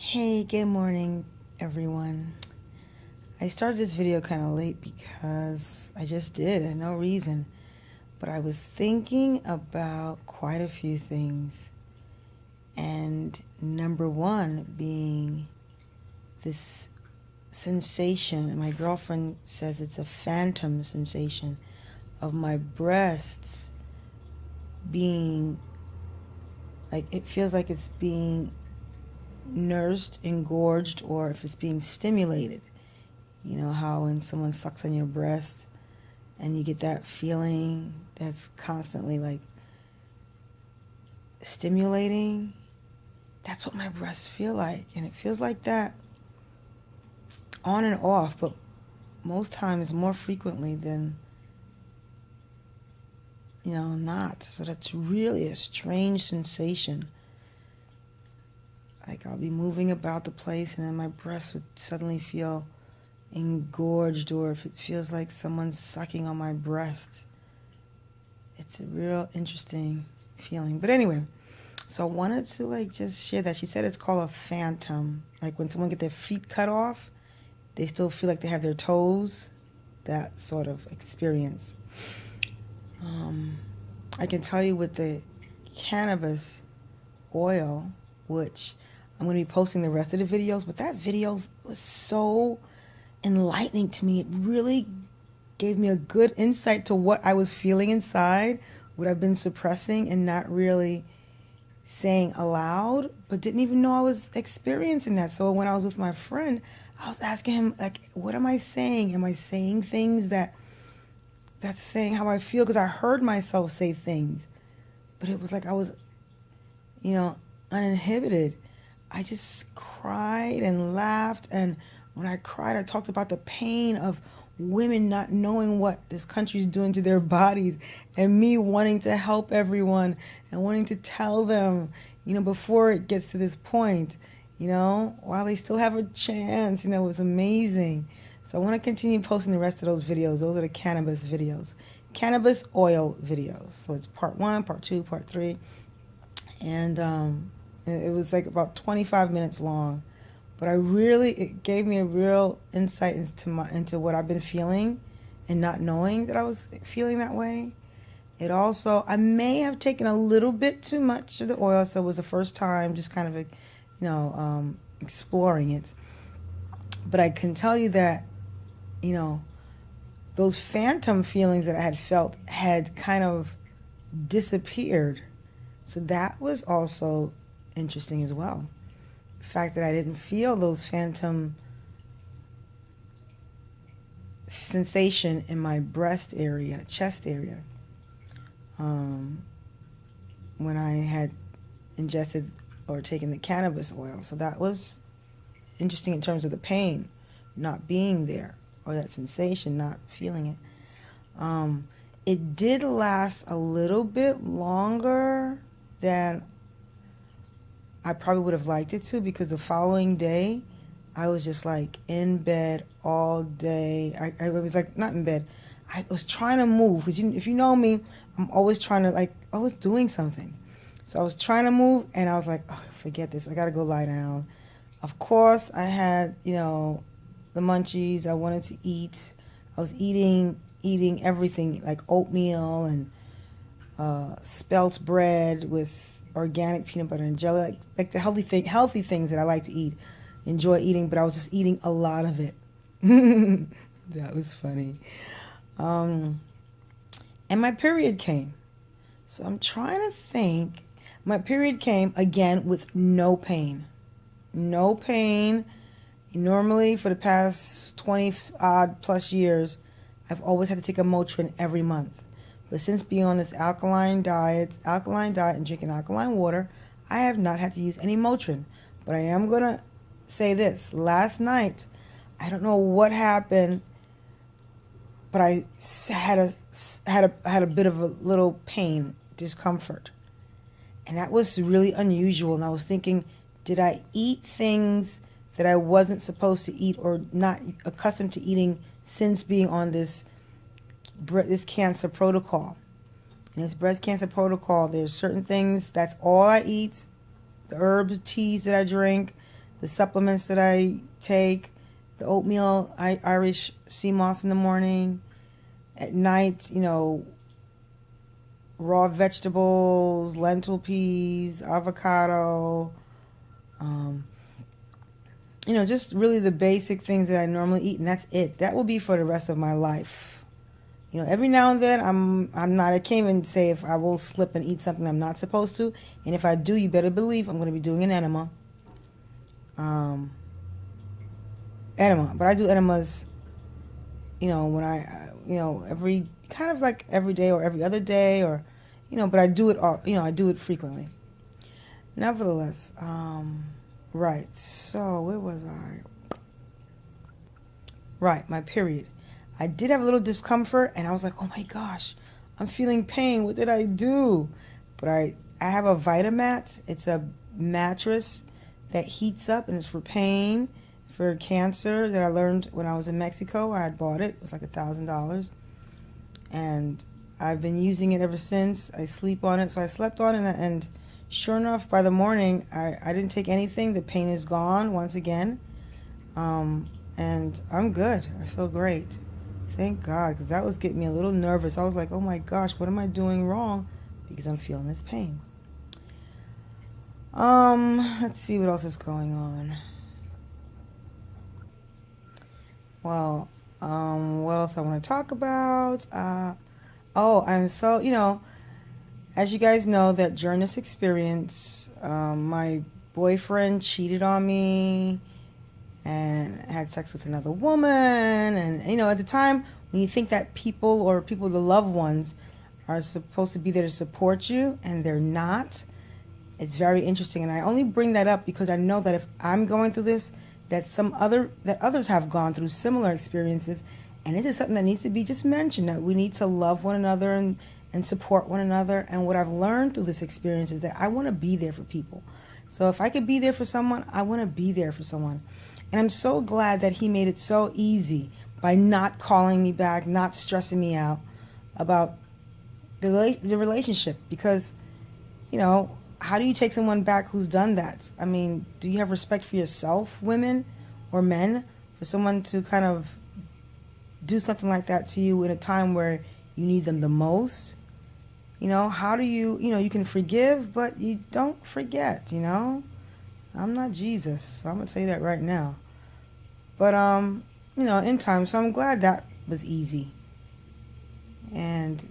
Hey, good morning, everyone. I started this video kind of late because I just did, and no reason. But I was thinking about quite a few things. And number one being this sensation, and my girlfriend says it's a phantom sensation of my breasts being, like, it feels like it's being nursed, engorged, or if it's being stimulated. You know how when someone sucks on your breast and you get that feeling that's constantly like stimulating? That's what my breasts feel like. And it feels like that on and off, but most times more frequently than, not. So that's really a strange sensation. Like I'll be moving about the place and then my breasts would suddenly feel engorged, or if it feels like someone's sucking on my breast. It's a real interesting feeling. But anyway, so I wanted to just share that. She said it's called a phantom. Like when someone get their feet cut off, they still feel like they have their toes. That sort of experience. I can tell you with the cannabis oil, which I'm going to be posting the rest of the videos, but that video was so enlightening to me. It really gave me a good insight to what I was feeling inside, what I've been suppressing and not really saying aloud, but didn't even know I was experiencing that. So when I was with my friend, I was asking him, like, what am I saying? Am I saying things that's saying how I feel? Because I heard myself say things, but it was like I was, uninhibited. I just cried and laughed, and when I cried, I talked about the pain of women not knowing what this country is doing to their bodies, and me wanting to help everyone and wanting to tell them, before it gets to this point, while they still have a chance. It was amazing. So I want to continue posting the rest of those videos. Those are the cannabis videos, cannabis oil videos. So it's part 1, part 2, part 3. And it was like about 25 minutes long. But it gave me a real insight into what I've been feeling and not knowing that I was feeling that way. It also, I may have taken a little bit too much of the oil, so it was the first time just kind of, exploring it. But I can tell you that, those phantom feelings that I had felt had kind of disappeared. So that was also interesting as well. The fact that I didn't feel those phantom sensation in my breast area, chest area, when I had ingested or taken the cannabis oil. So that was interesting in terms of the pain not being there, or that sensation not feeling it. It did last a little bit longer than I probably would have liked it to, because the following day I was just like in bed all day. I was like, not in bed, I was trying to move, because if you know me, I'm always trying to, I was doing something. So I was trying to move, and I was like, oh, forget this, I gotta go lie down. Of course I had, the munchies. I wanted to eat. I was eating everything, like oatmeal and spelt bread with organic peanut butter and jelly, like the healthy things that I like to eat, enjoy eating. But I was just eating a lot of it. That was funny. And my period came. So I'm trying to think. My period came again with no pain. No pain. Normally, for the past 20 odd plus years, I've always had to take a Motrin every month. But since being on this alkaline diet and drinking alkaline water, I have not had to use any Motrin. But I am going to say this. Last night, I don't know what happened, but I had a bit of a little pain, discomfort. And that was really unusual. And I was thinking, did I eat things that I wasn't supposed to eat or not accustomed to eating since being on this cancer protocol? In this breast cancer protocol, there's certain things, that's all I eat. The herbs, teas that I drink, the supplements that I take, the oatmeal, Irish sea moss in the morning, at night, raw vegetables, lentil peas, avocado, just really the basic things that I normally eat, and that's it. That will be for the rest of my life. Every now and then I can't even say if I will slip and eat something I'm not supposed to, and if I do, you better believe I'm going to be doing an enema. But I do enemas, when every kind of like every day or every other day, or but I do it all, I do it frequently. Nevertheless, right. So where was I? Right, my period. I did have a little discomfort, and I was like, oh my gosh, I'm feeling pain. What did I do? But I have a Vitamat. It's a mattress that heats up, and it's for pain, for cancer, that I learned when I was in Mexico. I had bought it. It was like $1,000. And I've been using it ever since. I sleep on it. So I slept on it, and sure enough, by the morning, I didn't take anything. The pain is gone once again. And I'm good. I feel great. Thank God, because that was getting me a little nervous. I was like, oh my gosh, what am I doing wrong? Because I'm feeling this pain. Let's see what else is going on. Well, what else I want to talk about? I'm so, as you guys know, that during this experience, my boyfriend cheated on me and had sex with another woman. And, at the time, when you think that people, the loved ones, are supposed to be there to support you, and they're not, it's very interesting. And I only bring that up because I know that if I'm going through this, that others have gone through similar experiences, and this is something that needs to be just mentioned, that we need to love one another and support one another. And what I've learned through this experience is that I want to be there for people. So if I could be there for someone, I want to be there for someone. And I'm so glad that he made it so easy by not calling me back, not stressing me out about the relationship. Because, how do you take someone back who's done that? I mean, do you have respect for yourself, women or men, for someone to kind of do something like that to you in a time where you need them the most? How do you can forgive, but you don't forget, I'm not Jesus, so I'm going to tell you that right now. But, in time, so I'm glad that was easy. And